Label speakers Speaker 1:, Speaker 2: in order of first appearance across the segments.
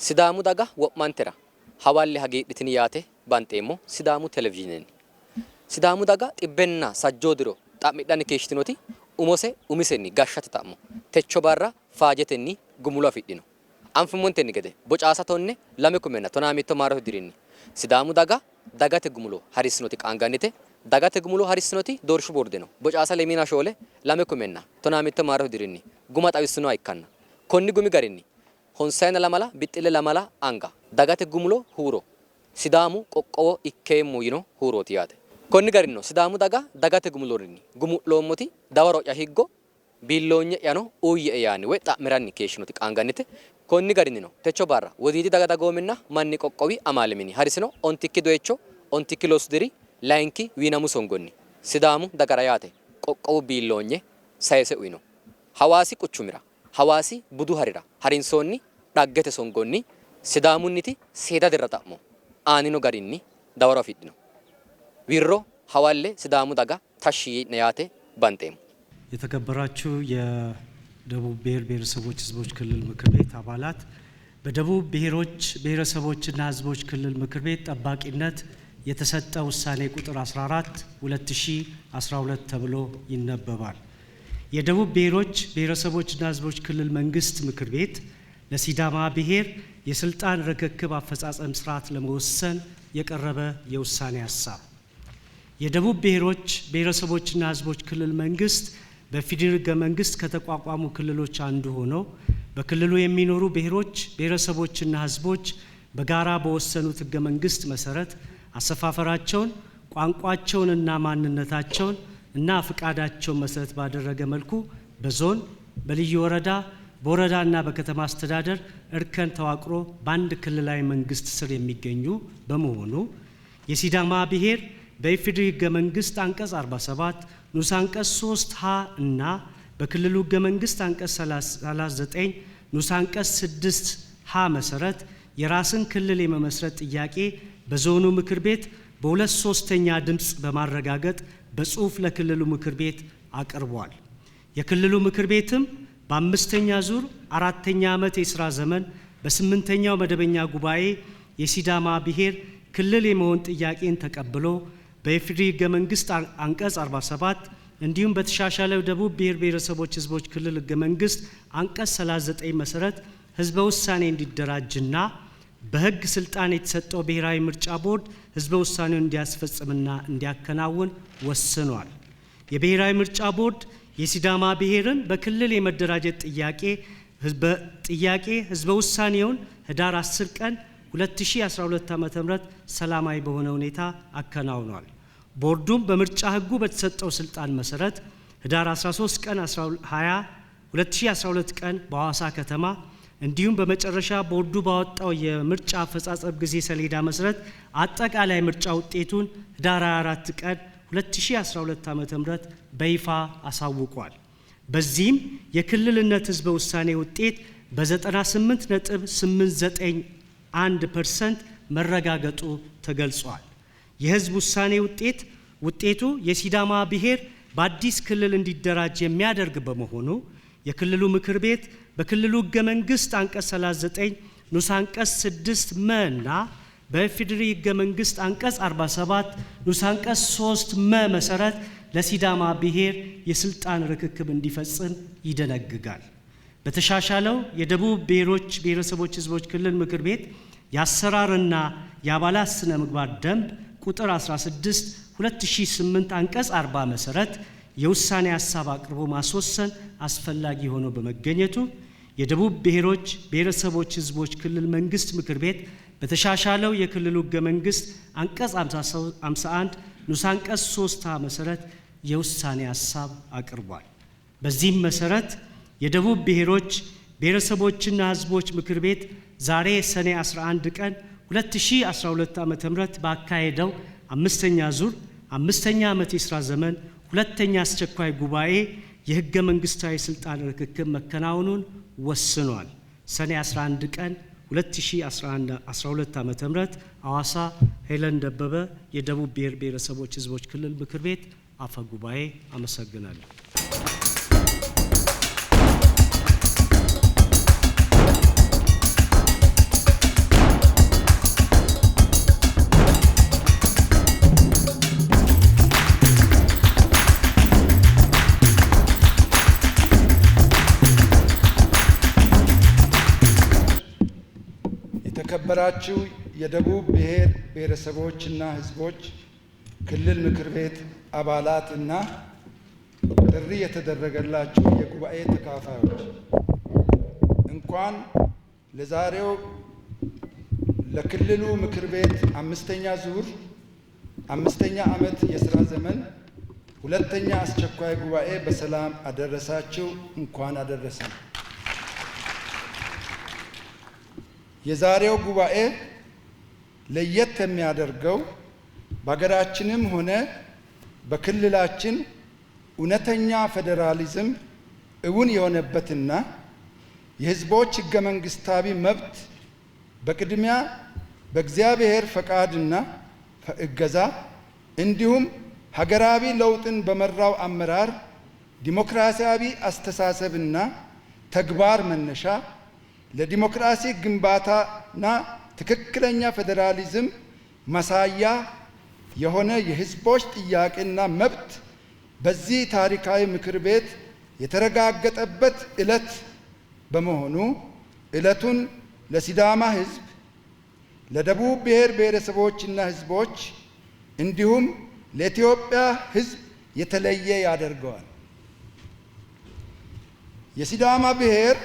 Speaker 1: Sidaamu daga wo'mantera hawalli hagiidhitini yaate banteemmo Sidaamu televiዥinenni. Sidaamu daga xibbenna sajjoodiro xa'midhanni keeshshitinoti umisenni gashshate xa'mo techo barra faajetenni gumulo afidhino. Anfummontenni gede bocaasa tonne 2017 maarote dirinni Sidaamu daga dagate gumulo harissinoti qaangannite dagate gumulo harissinoti doorshu boordeno bocaasa lemina shoole 2017 maarote dirinni guma xawissinoha ikkanna konni gumi garinni honsayna lamala bixxile lamala anga dagate gumulo huuro Sidaamu qoqqowo ikkeemmo yino huurooti yaate. Konni garinno Sidaamu daga dagate gumulorinni gumu'loommoti dawaro'ya higgo biilloonye yano uuyye yaani woy xa'miranni keeshshinoti qaangannite konni garinnino techo barra wodiidi daga dagoominna manni qoqqowi amaalimini harisino ontikki doyecho ontikki loosudiri layinki wiinamu songonni Sidaamu dagara yaate qoqqowu biilloonye sayse uyino. Hawaasi quchumira Hawaasi budu harira harinsoonni dhaggete songonni Sidaamunniti seeda dirra xa'mo aanino garinni dawaro afidhino. Wirro hawalle Sidaamu daga tashi ነያቴ ባንቴም
Speaker 2: የተከበራችሁ የደቡብ ብሔረሰቦች ህዝቦች ክልል ምክር ቤት አባላት በደቡብ ብሔረሰቦችና ህዝቦች ክልል ምክር ቤት ጠባቂነት የተሰጠ ውሳኔ ቁጥር 14 2012 ተብሎ ይነበባል። የደቡብ ብሔረሰቦችና ህዝቦች ክልል መንግስት ምክር ቤት ለሲዳማ ብሔር የስልጣን ርክክብ አፈጻጸም ስርዓት ለመወሰን የቀረበ የውሳኔ ሐሳብ የደቡብ ብሔረሰቦችና ህዝቦች ክልል መንግስት በፌዴራል ህገ መንግስት ከተቋቋሙ ክልሎች አንዱ ሆኖ በክልሉ የሚኖሩ ብሔረሰቦችና ህዝቦች በጋራ በወሰኑት ህገ መንግስት መሰረት አሰፋፈራቸውን ቋንቋቸውንና ማንነታቸውን እና ፍቃዳቸውን መሰረት ባደረገ መልኩ በዞን በልዩ ወረዳ በወረዳና በከተማ አስተዳደር እርከን ተዋቅሮ በአንድ ክልላዊ መንግስት ስር የሚገኙ በመሆኑ የሲዳማ ብሔር በኢፌዴሪ ህገ መንግስት አንቀጽ 47 ንዑስ አንቀጽ 3 ሀ እና በክልሉ ህገ መንግስት አንቀጽ 39 ንዑስ አንቀጽ 6 ሀ መሰረት የራስን ክልል የመመስረት ጥያቄ በዞኑ ምክር ቤት በ2/3 ድምጽ በማረጋገጥ በጽሁፍ ለክልሉ ምክር ቤት አቅርቧል። የክልሉ ምክር ቤትም በአምስተኛ ዙር አራተኛ ዓመት የሥራ ዘመን በስምንተኛው መደበኛ ጉባኤ የሲዳማ ብሔር ክልል የመሆን ጥያቄን ተቀብሎ በኢፌዴሪ ህገ መንግስት አንቀጽ 47 እንዲሁም በተሻሻለው ደቡብ ብሔረሰቦች ህዝቦች ክልል ህገ መንግስት አንቀጽ 39 መሰረት ህዝበ ውሳኔ እንዲደራጅና በህግ ስልጣን የተሰጠው ብሔራዊ ምርጫ ቦርድ ህዝበ ውሳኔውን እንዲያስፈጽምና እንዲያከናውን ወስኗል። የብሔራዊ ምርጫ ቦርድ የሲዳማ ብሔርን በክልል የመደራጀት ጥያቄ ህዝበ ውሳኔውን ህዳር 10 ቀን 2012 ዓ.ም ሰላማዊ በሆነ ሁኔታ አከናውኗል። ቦርዱም በምርጫ ህጉ በተሰጠው ስልጣን መሰረት ህዳር 13 ቀን 2012 ቀን በሐዋሳ ከተማ እንዲሁም በመጨረሻ ቦርዱ ባወጣው የምርጫ አፈጻጸም ጊዜ ሰሌዳ መሰረት አጠቃላይ ምርጫ ውጤቱን ህዳር 24 ቀን 2012 ዓ.ም በይፋ አሳውቋል። በዚህም የክልልነት ህዝበ ውሳኔ ውጤት በ98.891% መረጋገጡ ተገልጿል። የህዝብ ውሳኔ ውጤቱ የሲዳማ ብሔር በአዲስ ክልል እንዲደራጅ የሚያደርግ በመሆኑ የክልሉ ምክር ቤት በክልሉ ህገ መንግስት አንቀጽ 39 ንዑስ አንቀጽ 6 መና በኢፌዴሪ ህገ መንግስት አንቀጽ 47 ንዑስ አንቀጽ 3 መሰረት ለሲዳማ ብሔር የስልጣን ርክክብ እንዲፈጽም ይደነግጋል። በተሻሻለው የደቡብ ብሔረሰቦች ህዝቦች ክልል ምክር ቤት የአሰራርና የአባላት ስነ ምግባር ደንብ ቁጥር 16 2008 አንቀጽ 40 መሰረት የውሳኔ ሐሳብ አቅርቦ ማስወሰን አስፈላጊ ሆኖ በመገኘቱ የደቡብ ብሔረሰቦች ህዝቦች ክልል መንግስት ምክር ቤት በተሻሻለው የክልሉ ህገ መንግስት አንቀጽ 51 ንዑስ አንቀጽ 3 መሰረት የውሳኔ ሐሳብ አቅርቧል። በዚህም መሰረት የደቡብ ብሔረሰቦችና ህዝቦች ምክር ቤት ዛሬ ሰኔ 11 ቀን 2012 ዓ.ም ባካሄደው አምስተኛ ዙር አምስተኛ ዓመት የሥራ ዘመን ሁለተኛ አስቸኳይ ጉባኤ የህገ መንግስታዊ ስልጣን ርክክብ መከናወኑን ወስኗል። ሰኔ 11 ቀን 2012 ዓ.ም ሐዋሳ ሄለን ደበበ የደቡብ ብሔረሰቦች ህዝቦች ክልል ምክር ቤት አፈ ጉባኤ። አመሰግናለሁ።
Speaker 3: የተከበራችሁ የደቡብ ብሔር ብሔረሰቦችና ሕዝቦች ክልል ምክር ቤት አባላት እና ጥሪ የተደረገላችሁ የጉባኤ ተካፋዮች እንኳን ለዛሬው ለክልሉ ምክር ቤት አምስተኛ ዙር አምስተኛ ዓመት የሥራ ዘመን ሁለተኛ አስቸኳይ ጉባኤ በሰላም አደረሳችሁ። እንኳን አደረሰን። የዛሬው ጉባኤ ለየት የሚያደርገው በሀገራችንም ሆነ በክልላችን እውነተኛ ፌዴራሊዝም እውን የሆነበትና የሕዝቦች ሕገ መንግሥታዊ መብት በቅድሚያ በእግዚአብሔር ፈቃድና እገዛ እንዲሁም ሀገራዊ ለውጥን በመራው አመራር ዲሞክራሲያዊ አስተሳሰብና ተግባር መነሻ ለዲሞክራሲ ግንባታና ትክክለኛ ፌዴራሊዝም ማሳያ የሆነ የሕዝቦች ጥያቄና መብት በዚህ ታሪካዊ ምክር ቤት የተረጋገጠበት ዕለት በመሆኑ ዕለቱን ለሲዳማ ሕዝብ፣ ለደቡብ ብሔር ብሔረሰቦችና ሕዝቦች እንዲሁም ለኢትዮጵያ ሕዝብ የተለየ ያደርገዋል። የሲዳማ ብሔር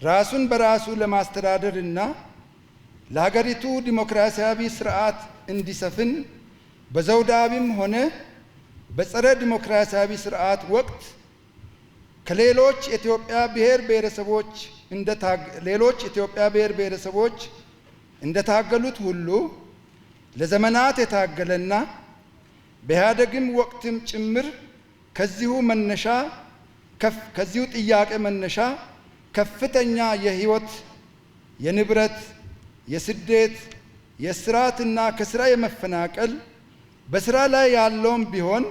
Speaker 3: ራሱን በራሱ ለማስተዳደር እና ለሀገሪቱ ዲሞክራሲያዊ ስርዓት እንዲሰፍን በዘውዳዊም ሆነ በጸረ ዲሞክራሲያዊ ስርዓት ወቅት ከሌሎች የኢትዮጵያ ብሔር ብሔረሰቦች እንደታገሉት ሁሉ ለዘመናት የታገለና በኢህአዴግም ወቅትም ጭምር ከዚሁ ጥያቄ መነሻ ከፍተኛ የህይወት፣ የንብረት፣ የስደት፣ የስራትና ከስራ የመፈናቀል በስራ ላይ ያለውም ቢሆን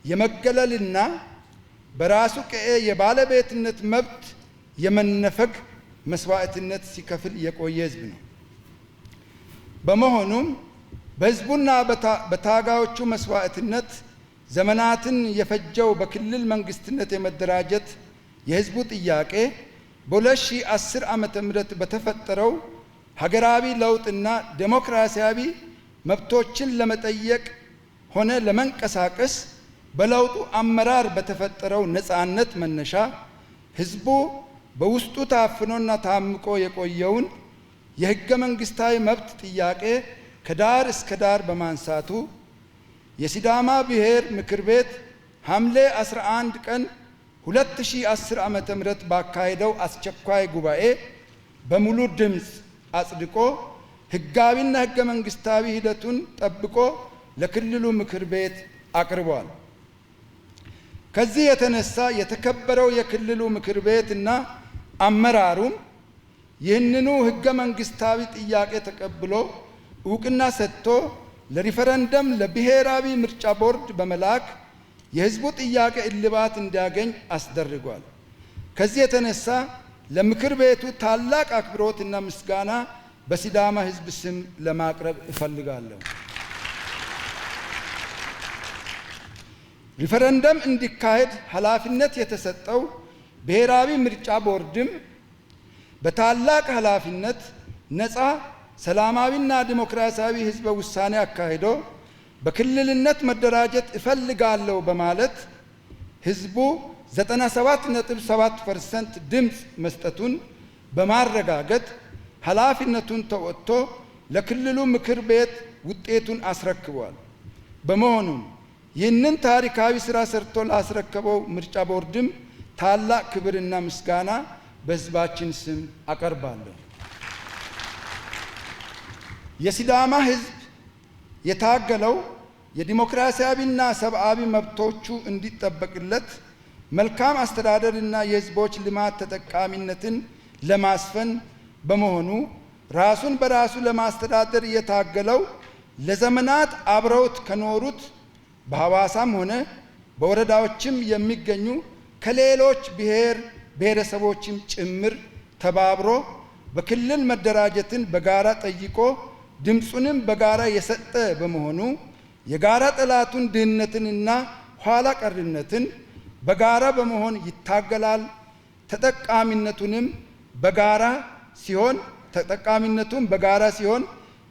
Speaker 3: የመገለልና በራሱ ቀዬ የባለቤትነት መብት የመነፈግ መስዋዕትነት ሲከፍል የቆየ ህዝብ ነው። በመሆኑም በህዝቡና በታጋዮቹ መስዋዕትነት ዘመናትን የፈጀው በክልል መንግስትነት የመደራጀት የህዝቡ ጥያቄ በ2010 ዓመተ ምህረት በተፈጠረው ሀገራዊ ለውጥና ዴሞክራሲያዊ መብቶችን ለመጠየቅ ሆነ ለመንቀሳቀስ በለውጡ አመራር በተፈጠረው ነፃነት መነሻ ህዝቡ በውስጡ ታፍኖና ታምቆ የቆየውን የህገ መንግስታዊ መብት ጥያቄ ከዳር እስከ ዳር በማንሳቱ የሲዳማ ብሔር ምክር ቤት ሐምሌ 11 ቀን 2010 ዓመተ ምህረት ባካሄደው አስቸኳይ ጉባኤ በሙሉ ድምፅ አጽድቆ ህጋዊና ህገ መንግስታዊ ሂደቱን ጠብቆ ለክልሉ ምክር ቤት አቅርቧል። ከዚህ የተነሳ የተከበረው የክልሉ ምክር ቤትና አመራሩም ይህንኑ ህገ መንግስታዊ ጥያቄ ተቀብሎ እውቅና ሰጥቶ ለሪፈረንደም ለብሔራዊ ምርጫ ቦርድ በመላክ የህዝቡ ጥያቄ እልባት እንዲያገኝ አስደርጓል። ከዚህ የተነሳ ለምክር ቤቱ ታላቅ አክብሮትና ምስጋና በሲዳማ ህዝብ ስም ለማቅረብ እፈልጋለሁ። ሪፈረንደም እንዲካሄድ ኃላፊነት የተሰጠው ብሔራዊ ምርጫ ቦርድም በታላቅ ኃላፊነት ነፃ፣ ሰላማዊና ዲሞክራሲያዊ ህዝበ ውሳኔ አካሂዶ በክልልነት መደራጀት እፈልጋለሁ በማለት ህዝቡ 97.7% ድምፅ መስጠቱን በማረጋገጥ ኃላፊነቱን ተወጥቶ ለክልሉ ምክር ቤት ውጤቱን አስረክቧል። በመሆኑም ይህንን ታሪካዊ ስራ ሰርቶ ላስረከበው ምርጫ ቦርድም ታላቅ ክብርና ምስጋና በህዝባችን ስም አቀርባለሁ። የሲዳማ ህዝብ የታገለው የዲሞክራሲያዊና ሰብአዊ መብቶቹ እንዲጠበቅለት መልካም አስተዳደርና የህዝቦች ልማት ተጠቃሚነትን ለማስፈን በመሆኑ ራሱን በራሱ ለማስተዳደር የታገለው ለዘመናት አብረውት ከኖሩት በሐዋሳም ሆነ በወረዳዎችም የሚገኙ ከሌሎች ብሔረሰቦችም ጭምር ተባብሮ በክልል መደራጀትን በጋራ ጠይቆ ድምፁንም በጋራ የሰጠ በመሆኑ የጋራ ጠላቱን ድህነትንና ኋላ ቀርነትን በጋራ በመሆን ይታገላል። ተጠቃሚነቱንም በጋራ ሲሆን ተጠቃሚነቱን በጋራ ሲሆን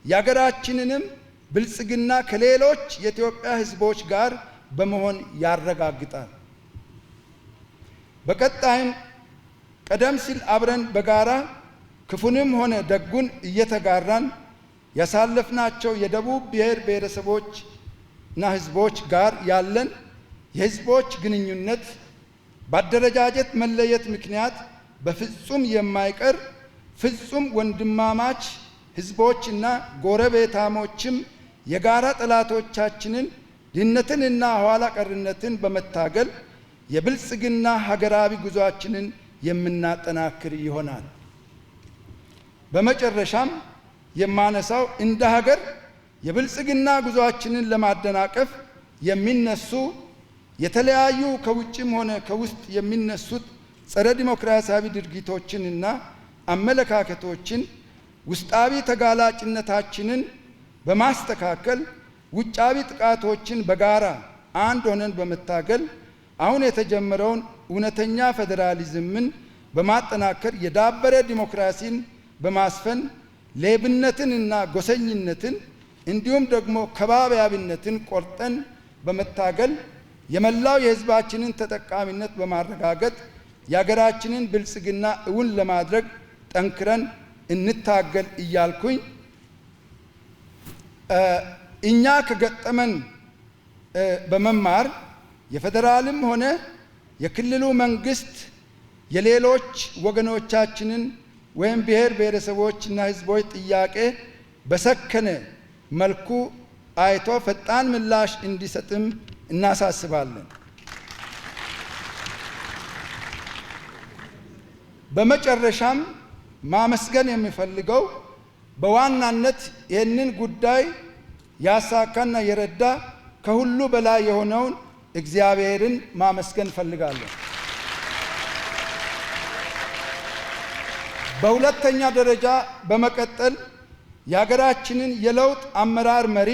Speaker 3: የሀገራችንንም ብልጽግና ከሌሎች የኢትዮጵያ ህዝቦች ጋር በመሆን ያረጋግጣል። በቀጣይም ቀደም ሲል አብረን በጋራ ክፉንም ሆነ ደጉን እየተጋራን ያሳለፍናቸው የደቡብ ብሔር ብሔረሰቦችና ህዝቦች ጋር ያለን የህዝቦች ግንኙነት በአደረጃጀት መለየት ምክንያት በፍጹም የማይቀር ፍጹም ወንድማማች ህዝቦችና ጎረቤታሞችም የጋራ ጠላቶቻችንን ድህነትንና ኋላ ቀርነትን በመታገል የብልጽግና ሀገራዊ ጉዟችንን የምናጠናክር ይሆናል። በመጨረሻም የማነሳው እንደ ሀገር የብልጽግና ጉዟችንን ለማደናቀፍ የሚነሱ የተለያዩ ከውጭም ሆነ ከውስጥ የሚነሱት ጸረ ዲሞክራሲያዊ ድርጊቶችንና አመለካከቶችን ውስጣዊ ተጋላጭነታችንን በማስተካከል ውጫዊ ጥቃቶችን በጋራ አንድ ሆነን በመታገል አሁን የተጀመረውን እውነተኛ ፌዴራሊዝምን በማጠናከር የዳበረ ዲሞክራሲን በማስፈን ሌብነትንና ጎሰኝነትን እንዲሁም ደግሞ ከባቢያዊነትን ቆርጠን በመታገል የመላው የህዝባችንን ተጠቃሚነት በማረጋገጥ የሀገራችንን ብልጽግና እውን ለማድረግ ጠንክረን እንታገል እያልኩኝ እኛ ከገጠመን በመማር የፌዴራልም ሆነ የክልሉ መንግስት የሌሎች ወገኖቻችንን ወይም ብሔር ብሔረሰቦችና ህዝቦች ጥያቄ በሰከነ መልኩ አይቶ ፈጣን ምላሽ እንዲሰጥም እናሳስባለን። በመጨረሻም ማመስገን የሚፈልገው በዋናነት ይህንን ጉዳይ ያሳካና የረዳ ከሁሉ በላይ የሆነውን እግዚአብሔርን ማመስገን ፈልጋለሁ። በሁለተኛ ደረጃ በመቀጠል የሀገራችንን የለውጥ አመራር መሪ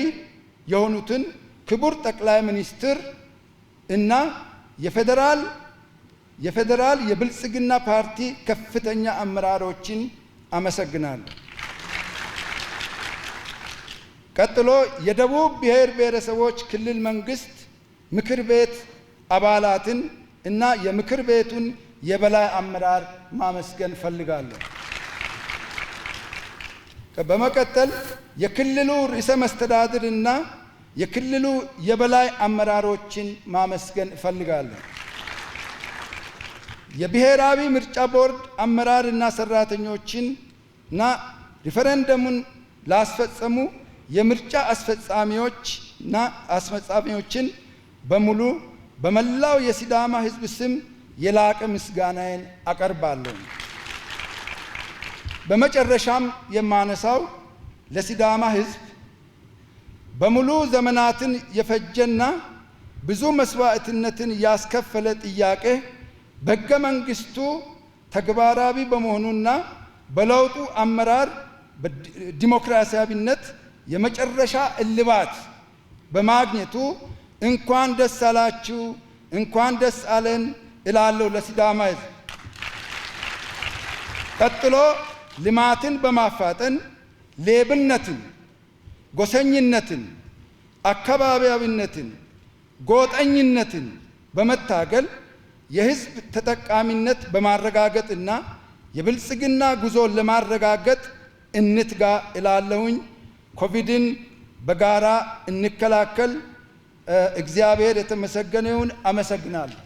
Speaker 3: የሆኑትን ክቡር ጠቅላይ ሚኒስትር እና የፌዴራል የብልጽግና ፓርቲ ከፍተኛ አመራሮችን አመሰግናለሁ። ቀጥሎ የደቡብ ብሔር ብሔረሰቦች ክልል መንግስት ምክር ቤት አባላትን እና የምክር ቤቱን የበላይ አመራር ማመስገን ፈልጋለሁ። በመቀጠል የክልሉ ርዕሰ መስተዳድር እና የክልሉ የበላይ አመራሮችን ማመስገን እፈልጋለሁ። የብሔራዊ ምርጫ ቦርድ አመራርና ሰራተኞችን እና ሪፈረንደሙን ላስፈጸሙ የምርጫ አስፈጻሚዎችና አስፈጻሚዎችን በሙሉ በመላው የሲዳማ ህዝብ ስም የላቀ ምስጋናዬን አቀርባለሁ። በመጨረሻም የማነሳው ለሲዳማ ህዝብ በሙሉ ዘመናትን የፈጀና ብዙ መስዋዕትነትን ያስከፈለ ጥያቄ በሕገ መንግስቱ ተግባራዊ በመሆኑና በለውጡ አመራር ዲሞክራሲያዊነት የመጨረሻ እልባት በማግኘቱ እንኳን ደስ አላችሁ፣ እንኳን ደስ አለን እላለሁ ለሲዳማ ህዝብ። ቀጥሎ ልማትን በማፋጠን ሌብነትን፣ ጎሰኝነትን፣ አካባቢያዊነትን፣ ጎጠኝነትን በመታገል የህዝብ ተጠቃሚነት በማረጋገጥና የብልጽግና ጉዞን ለማረጋገጥ እንትጋ እላለሁኝ። ኮቪድን በጋራ እንከላከል። እግዚአብሔር የተመሰገነ ይሁን። አመሰግናለሁ።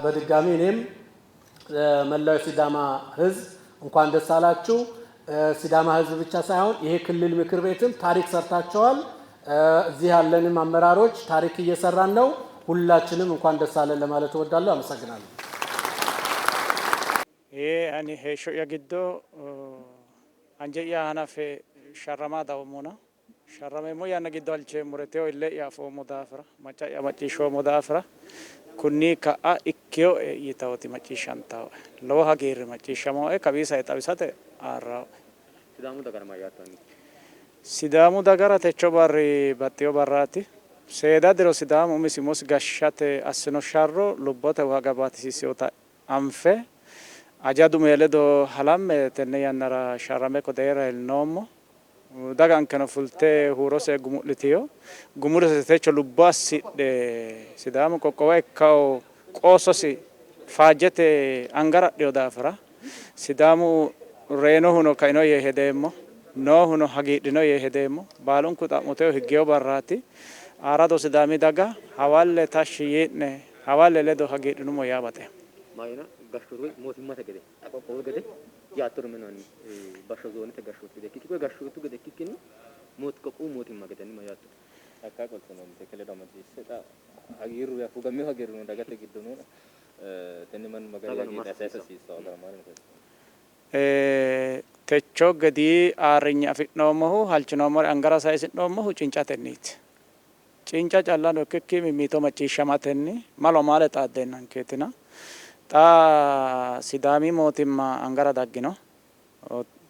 Speaker 2: በድጋሚ እኔም መላው ሲዳማ ህዝብ እንኳን ደስ አላችሁ። ሲዳማ ህዝብ ብቻ ሳይሆን ይሄ ክልል ምክር ቤትም ታሪክ ሰርታቸዋል። እዚህ ያለንም አመራሮች ታሪክ እየሰራን ነው። ሁላችንም እንኳን ደስ አለን ለማለት እወዳለሁ። አመሰግናለሁ።
Speaker 4: አኒ ሄሾ ያግዶ አንጀያ ሀናፌ ሸረማ ዳውሞና Sharramemmoo yaanna gidduu alchee muratee illee yaafoo mudaafira macha ya machiishoo mudaafira kunni ka'a ikkiyoo yitaawoti machiishan taa'u loo hageerri machiishamoo kabiisa xabisate arraa
Speaker 1: Sidaamu dagara mayyaatonni.
Speaker 4: Sidaamu dagara techo barri baxxiyo barraati seeda diro sidaamu umisimus gashshate assino sharro lubbote waaga baatisiisiyota anfe ajadu meeledo halamme tenne yannara sharrame kodeera ilnoommo daga ankeno fulte huurose gumu'litiyo gumurose techo lubbo assidhe sidaamu qoqqowo ikkawo qoososi faajjete angaradhiyo daafira sidaamu reenohuno kaino yee hedeemmo noohuno hagiidhino yee hedeemmo baalunku xa'muteyo higgeyo barraati arado sidaami daga hawalle tashshi yii'ne hawalle ledo hagiidhinumo yaabate
Speaker 1: Maayina gashshuru mootimmate gede qoqqowo gede yaattoru minoonni bashsho zoonete gashshootu gede kikiko gashshootu gede kikkinni qoqqowu mootimma gedenni mayyaatto. Akka qoltonoonni tekele damadisse hagiirru yaa fugammiyo hagiirru dagate giddono tenne mannu magari hasiissawo gara maali
Speaker 4: techo gadi aarrinya afidhoommohu halchinoommore angara sayisi'noommohu cincatenniiti. Cinca callano ikkikki mimmiito macciishshamatenni malo maale xaaddennankeetina xa sidaami mootimma angara daggino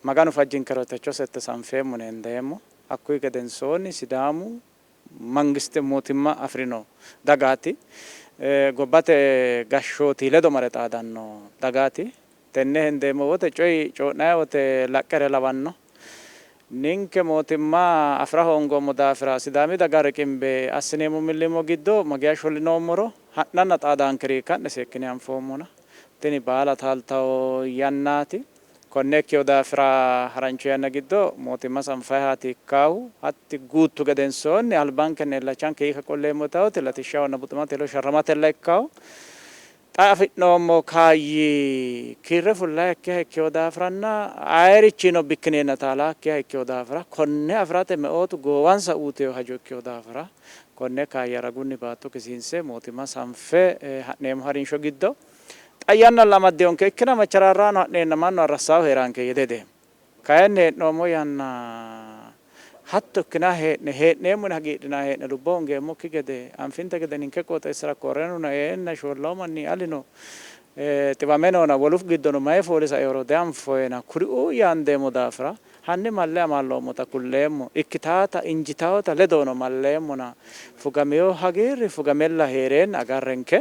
Speaker 4: maganu fajjinkero techo sette sanfeemmo nendeemmo hakkuyi gedensoonni sidaamu mangiste mootimma afirino dagaati gobbate gashshooti ledo mare xaadanno dagaati tenne hendeemmo wote coyi co'nayi wote laqqere lawanno ninke mootimma afira hoongoommo daafira sidaami daga riqimbe assineemmo millimmo giddo mageya shollinoommoro ha'nanna xaadaankiri ka'ne seekkine anfoommona tini baala taaltawo yannaati konne ikkeyo daafira harancho yanna giddo mootimma sanfayi haati ikkaahu hatti guuttu gedensoonni albaankenni illachanke hiika qolleemmo tawoti latishshawanna buxumatelo sharramatella ikkaahu xa afidhoommo kaayyi kirre fullaa ikkiha ikkeyo daafiranna ayirichino bikkineenna taalaa ikkiha ikkeyo daafira konne afirate me'ootu goowansa uuteyo hajo ikkeyo daafira konne kaayya ragunni baatto kisiinse mootimma sanfe ha'neemmo harinsho giddo xayyanna lamaddeonke ikkina macharaarraano ha'neenna mannu arrassaawu heeraanke yedede kayanni hee'noommo yanna hatto ikkina hee'neemmona hagiidhina hee'ne lubbo hongeemmokki gede anfinte gede ninke qooxeessira korrenuna eenna shoolloo manni alino xiwamenoona woluf giddono mayi foolisa eurode anfoyena kuri'uu yaandeemmo daafira hanni malle amaalloomota kulleemmo ikkitaata injitaawota ledoono malleemmona fugamiyo hagiirri fugamella heereenna agarrenke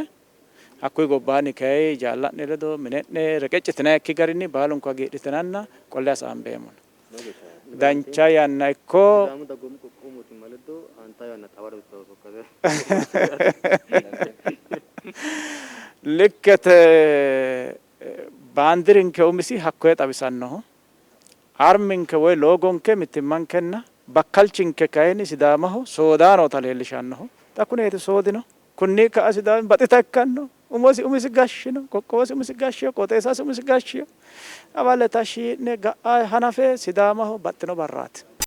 Speaker 4: hakkuyi gobbaanni kayi jaalla'ne ledo mine'ne reqeccitina ikki garinni baalunku hagiidhitinanna qolle asaambeemmona dancha yanna ikko
Speaker 1: Sidaamu dagoomu qoqqowu mootimma ledo anta yanna xawara bittawo sokkate.
Speaker 4: likkete baandirinke umisi hakkoye xawisannoho arminke woy loogonke mittimmankenna bakkalchinke kayinni sidaamaho soodaanoota leellishannoho xa kuneeti soodino kunni ka'a sidaami baxita ikkanno umisi gashshino qoqqowosi umisi gashshiyo qooxeessasi umisi gashshiyo awalle tashshi yi'ne ga'a hanafe sidaamaho baxxino barraati.